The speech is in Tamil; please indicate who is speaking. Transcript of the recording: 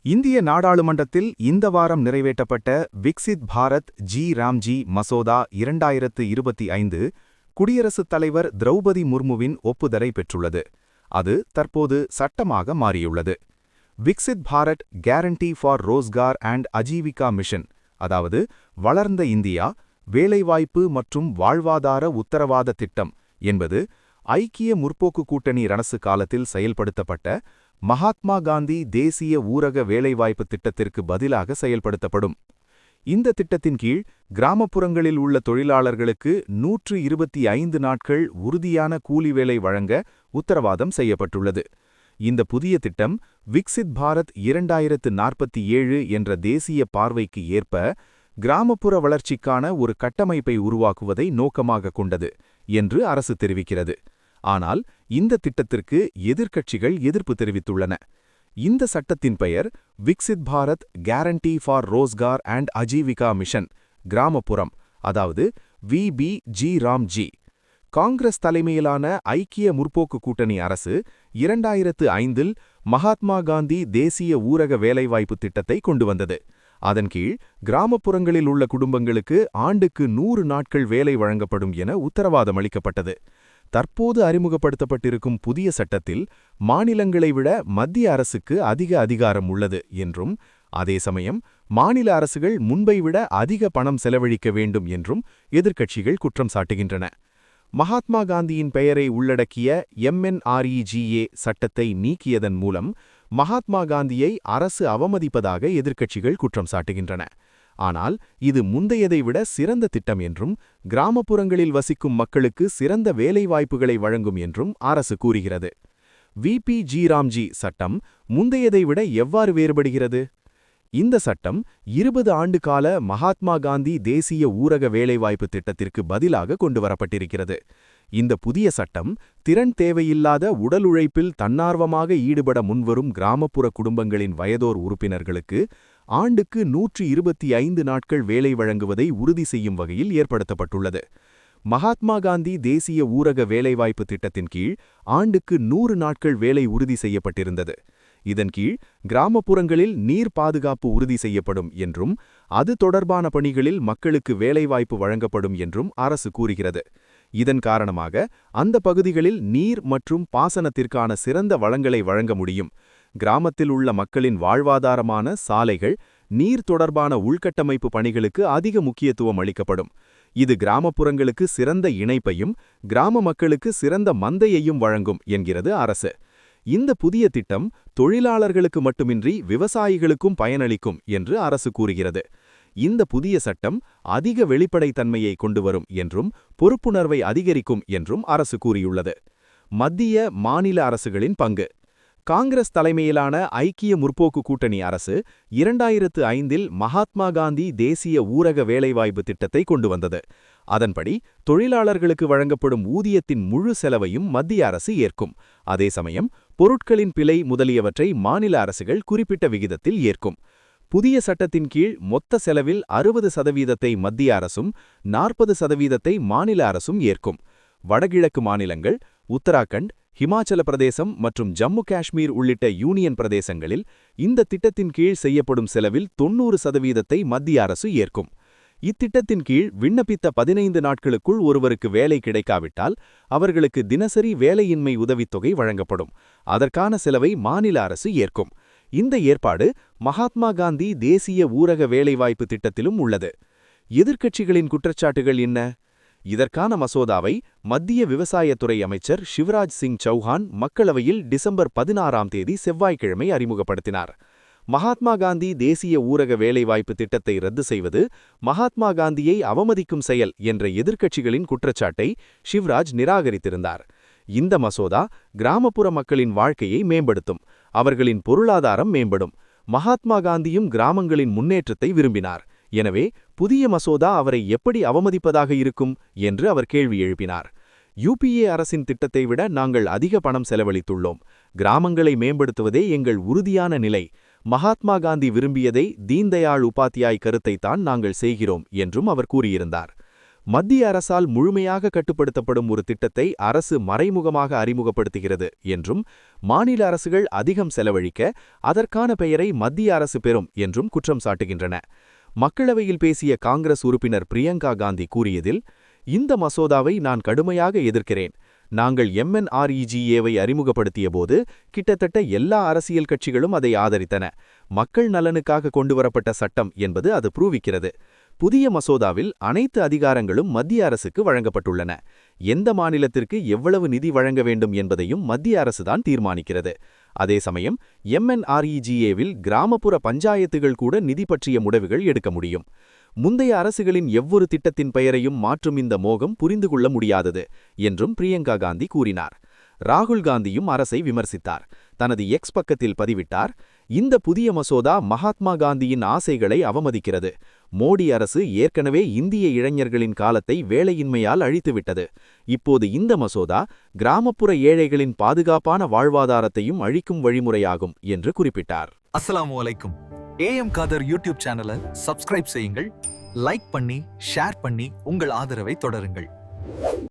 Speaker 1: இந்திய நாடாளுமன்றத்தில் இந்த வாரம் நிறைவேற்றப்பட்ட விக்சித் பாரத் ஜி ராம்ஜி மசோதா 2025 குடியரசுத் தலைவர் திரௌபதி முர்முவின் ஒப்புதலை பெற்றுள்ளது. அது தற்போது சட்டமாக மாறியுள்ளது. Viksit Bharat guarantee for Rozgar and Ajeevika mission, அதாவது வளர்ந்த இந்தியா வேலைவாய்ப்பு மற்றும் வாழ்வாதார உத்தரவாத திட்டம் என்பது ஐக்கிய முற்போக்கு கூட்டணி அரசு காலத்தில் செயல்படுத்தப்பட்ட மகாத்மா காந்தி தேசிய ஊரக வேலைவாய்ப்பு திட்டத்திற்கு பதிலாக செயல்படுத்தப்படும். இந்த திட்டத்தின் கீழ் கிராமப்புறங்களில் உள்ள தொழிலாளர்களுக்கு 125 நாட்கள் உறுதியான கூலி வேலை வழங்க உத்தரவாதம் செய்யப்பட்டுள்ளது. இந்த புதிய திட்டம் விக்சித் பாரத் 2047 என்ற தேசிய பார்வைக்கு ஏற்ப கிராமப்புற வளர்ச்சிக்கான ஒரு கட்டமைப்பை உருவாக்குவதை நோக்கமாக கொண்டது என்று அரசு தெரிவிக்கிறது. ஆனால் இந்த திட்டத்திற்கு எதிர்க்கட்சிகள் எதிர்ப்பு தெரிவித்துள்ளன. இந்த சட்டத்தின் பெயர் Viksit Bharat guarantee for Rozgar and Ajeevika mission கிராமப்புறம், அதாவது விபிஜி ராம்ஜி. காங்கிரஸ் தலைமையிலான ஐக்கிய முற்போக்கு கூட்டணி அரசு 2005இல் மகாத்மா காந்தி தேசிய ஊரக வேலைவாய்ப்பு திட்டத்தை கொண்டு வந்தது. அதன் கீழ் கிராமப்புறங்களில் உள்ள குடும்பங்களுக்கு ஆண்டுக்கு 100 நாட்கள் வேலை வழங்கப்படும் என உத்தரவாதம் அளிக்கப்பட்டது. தற்போது அறிமுகப்படுத்தப்பட்டிருக்கும் புதிய சட்டத்தில் மாநிலங்களை விட மத்திய அரசுக்கு அதிக அதிகாரம் உள்ளது என்றும், அதே சமயம் மாநில அரசுகள் முன்பை விட அதிக பணம் செலவழிக்க வேண்டும் என்றும் எதிர்க்கட்சிகள் குற்றம் சாட்டுகின்றன. மகாத்மா காந்தியின் பெயரை உள்ளடக்கிய MNREGA சட்டத்தை நீக்கியதன் மூலம் மகாத்மா காந்தியை அரசு அவமதிப்பதாக எதிர்க்கட்சிகள் குற்றம் சாட்டுகின்றன. ஆனால் இது முந்தையதை விட சிறந்த திட்டம் என்றும், கிராமப்புறங்களில் வசிக்கும் மக்களுக்கு சிறந்த வேலைவாய்ப்புகளை வழங்கும் என்றும் அரசு கூறுகிறது. விபிஜி ராம்ஜி சட்டம் முந்தையதை விட எவ்வாறு வேறுபடுகிறது? இந்த சட்டம் 20 ஆண்டு கால மகாத்மா காந்தி தேசிய ஊரக வேலைவாய்ப்பு திட்டத்திற்கு பதிலாக கொண்டுவரப்பட்டிருக்கிறது. இந்த புதிய சட்டம் திறன் தேவையில்லாத உடல் உழைப்பில் தன்னார்வமாக ஈடுபட முன்வரும் கிராமப்புற குடும்பங்களின் வயதோர் உறுப்பினர்களுக்கு ஆண்டுக்கு 125 நாட்கள் வேலை வழங்குவதை உறுதி செய்யும் வகையில் ஏற்படுத்தப்பட்டுள்ளது. மகாத்மா காந்தி தேசிய ஊரக வேலைவாய்ப்பு திட்டத்தின் கீழ் ஆண்டுக்கு 100 நாட்கள் வேலை உறுதி செய்யப்பட்டிருந்தது. இதன் கீழ் கிராமப்புறங்களில் நீர் பாதுகாப்பு உறுதி செய்யப்படும் என்றும், அது தொடர்பான பணிகளில் மக்களுக்கு வேலைவாய்ப்பு வழங்கப்படும் என்றும் அரசு கூறுகிறது. இதன் காரணமாக அந்த பகுதிகளில் நீர் மற்றும் பாசனத்திற்கான சிறந்த வளங்களை வழங்க முடியும். கிராமத்தில் உள்ள மக்களின் வாழ்வாதாரமான சாலைகள், நீர் தொடர்பான உள்கட்டமைப்பு பணிகளுக்கு அதிக முக்கியத்துவம் அளிக்கப்படும். இது கிராமப்புறங்களுக்கு சிறந்த இணைப்பையும் கிராம மக்களுக்கு சிறந்த மந்தையையும் வழங்கும் என்கிறது அரசு. இந்த புதிய திட்டம் தொழிலாளர்களுக்கு மட்டுமின்றி விவசாயிகளுக்கும் பயனளிக்கும் என்று அரசு கூறுகிறது. இந்த புதிய சட்டம் அதிக வெளிப்படைத்தன்மையை கொண்டுவரும் என்றும் பொறுப்புணர்வை அதிகரிக்கும் என்றும் அரசு கூறியுள்ளது. மத்திய மாநில அரசுகளின் பங்கு. காங்கிரஸ் தலைமையிலான ஐக்கிய முற்போக்கு கூட்டணி அரசு 2005இல் மகாத்மா காந்தி தேசிய ஊரக வேலைவாய்ப்பு திட்டத்தை கொண்டு வந்தது. அதன்படி தொழிலாளர்களுக்கு வழங்கப்படும் ஊதியத்தின் முழு செலவையும் மத்திய அரசு ஏற்கும். அதே சமயம் பொருட்களின் விலை முதலியவற்றை மாநில அரசுகள் குறிப்பிட்ட விகிதத்தில் ஏற்கும். புதிய சட்டத்தின் கீழ் மொத்த செலவில் 60% மத்திய அரசும் 40% மாநில அரசும் ஏற்கும். வடகிழக்கு மாநிலங்கள் உத்தராகண்ட், ஹிமாச்சல பிரதேசம் மற்றும் ஜம்மு காஷ்மீர் உள்ளிட்ட யூனியன் பிரதேசங்களில் இந்த திட்டத்தின் கீழ் செய்யப்படும் செலவில் 90% மத்திய அரசு ஏற்கும். இத்திட்டத்தின் கீழ் விண்ணப்பித்த 15 நாட்களுக்குள் ஒருவருக்கு வேலை கிடைக்காவிட்டால் அவர்களுக்கு தினசரி வேலையின்மை உதவித்தொகை வழங்கப்படும். அதற்கான செலவை மாநில அரசு ஏற்கும். இந்த ஏற்பாடு மகாத்மா காந்தி தேசிய ஊரக வேலைவாய்ப்பு திட்டத்திலும் உள்ளது. எதிர்க்கட்சிகளின் குற்றச்சாட்டுகள் என்ன? இதற்கான மசோதாவை மத்திய விவசாயத்துறை அமைச்சர் சிவராஜ் சிங் சௌஹான் மக்களவையில் டிசம்பர் 16ஆம் தேதி செவ்வாய்க்கிழமை அறிமுகப்படுத்தினார். மகாத்மா காந்தி தேசிய ஊரக வேலைவாய்ப்பு திட்டத்தை ரத்து செய்வது மகாத்மா காந்தியை அவமதிக்கும் செயல் என்ற எதிர்க்கட்சிகளின் குற்றச்சாட்டை சிவராஜ் நிராகரித்திருந்தார். இந்த மசோதா கிராமப்புற மக்களின் வாழ்க்கையை மேம்படுத்தும், அவர்களின் பொருளாதாரம் மேம்படும். மகாத்மா காந்தியும் கிராமங்களின் முன்னேற்றத்தை விரும்பினார். எனவே புதிய மசோதா அவரை எப்படி அவமதிப்பதாக இருக்கும் என்று அவர் கேள்வி எழுப்பினார். UPA அரசின் திட்டத்தை விட நாங்கள் அதிக பணம் செலவழித்துள்ளோம். கிராமங்களை மேம்படுத்துவதே எங்கள் உறுதியான நிலை. மகாத்மா காந்தி விரும்பியதை தீன்தயாள் உபாத்யாய் கருத்தைத்தான் நாங்கள் செய்கிறோம் என்றும் அவர் கூறியிருந்தார். மத்திய அரசால் முழுமையாக கட்டுப்படுத்தப்படும் ஒரு திட்டத்தை அரசு மறைமுகமாக அறிமுகப்படுத்துகிறது என்றும், மாநில அரசுகள் அதிகம் செலவழிக்க அதற்கான பெயரை மத்திய அரசு பெறும் என்றும் குற்றம் சாட்டுகின்றன. மக்களவையில் பேசிய காங்கிரஸ் உறுப்பினர் பிரியங்கா காந்தி கூறியதில், இந்த மசோதாவை நான் கடுமையாக எதிர்க்கிறேன். நாங்கள் MNREGA-வை அறிமுகப்படுத்தியபோது கிட்டத்தட்ட எல்லா அரசியல் கட்சிகளும் அதை ஆதரித்தன. மக்கள் நலனுக்காக கொண்டுவரப்பட்ட சட்டம் என்பது அது ப்ரூவிக்கிறது. புதிய மசோதாவில் அனைத்து அதிகாரங்களும் மத்திய அரசுக்கு வழங்கப்பட்டுள்ளன. எந்த மாநிலத்திற்கு எவ்வளவு நிதி வழங்க வேண்டும் என்பதையும் மத்திய அரசுதான் தீர்மானிக்கிறது. அதே சமயம் MNREGA-வில் கிராமப்புற பஞ்சாயத்துகள் கூட நிதி பற்றிய முடிவுகள் எடுக்க முடியும். முந்தைய அரசுகளின் எவ்வொரு திட்டத்தின் பெயரையும் மாற்றும் இந்த மோகம் புரிந்து கொள்ள முடியாதது என்றும் பிரியங்கா காந்தி கூறினார். ராகுல் காந்தியும் அரசை விமர்சித்தார். தனது எக்ஸ் பக்கத்தில் பதிவிட்டார், இந்த புதிய மசோதா மகாத்மா காந்தியின் ஆசைகளை அவமதிக்கிறது. மோடி அரசு ஏற்கனவே இந்திய இளைஞர்களின் காலத்தை வேலையின்மையால் அழித்துவிட்டது. இப்போது இந்த மசோதா கிராமப்புற ஏழைகளின் பாதுகாப்பான வாழ்வாதாரத்தையும் அழிக்கும் வழிமுறையாகும் என்று குறிப்பிட்டார்.
Speaker 2: அஸ்ஸலாமு அலைக்கும். AM காதர் யூடியூப் சேனலை சப்ஸ்கிரைப் செய்யுங்கள், லைக் பண்ணி ஷேர் பண்ணி உங்கள் ஆதரவை தொடருங்கள்.